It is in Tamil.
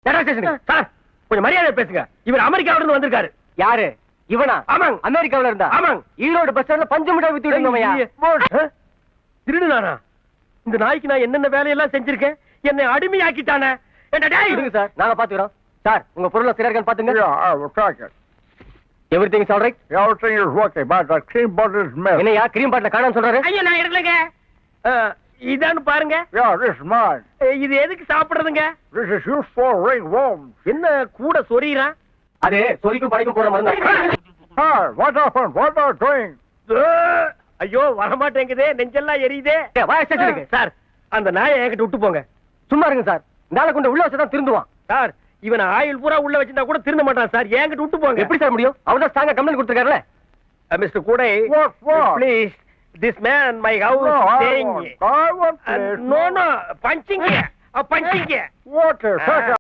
சார் கொஞ்சம் மரியாதை பேசுங்க. இவர் அமெரிக்காவில இருந்து வந்திருக்காரு. யாரு இவனா? ஆமாங்க. அமெரிக்காவில இருந்தா? ஆமாங்க. ஈரோடு பஸ் ஸ்டாண்ட்ல பஞ்சு மிட்டாய் வித்து விடுங்கய்யா. திருடுனானா? இந்த நாய்க்கு நான் என்னென்ன வேலையெல்லாம் செஞ்சிருக்கேன். என்னை அடிமையாக்கிட்டானே. இருங்க சார், நாங்க பாத்துக்கிறோம். சார் உங்க பொருளை சரியா இருக்கான்னு பாத்துங்க. Yeah, I will check it. Everything is all right. Everything is okay, but the cream bottle is missing. என்னையா கிரீம் பாட்டில காணோம்னு சொல்றாரு? ஐயா நான் எடுக்கலங்க. இதான்னு பாருங்க. Yeah, this is mine. இது எதுக்கு சாப்பிடுறதுங்க? This is used for ringworms. என்ன கூட சொறிறான்? அது சொரிக்கும் படைக்கும் போற மருந்து. Hey, what happened? What are you doing? ஐயோ வரமாட்டேங்குதே, நெஞ்செல்லாம் எரியுதே. வாய் ஸ்டேஷனுக்கு. சார் அந்த நாயை என்கிட்ட விட்டு போங்க. சும்மா இருங்க சார், நாளை கொண்டு உள்ள வச்சதான் திருந்துவான். சார் இவன் ஆயில் பூரா உள்ள வச்சிருந்தா கூட திருந்த மாட்டான் சார். என்கிட்ட விட்டு போங்க. எப்படி சார் முடியும்? அவர்தான் ஸ்ட்ராங்கா கம்ப்ளைண்ட் கொடுத்திருக்காருல. மிஸ்டர் கூடை, What? Please this man my house No, staying. I want this. No, punching. What is that?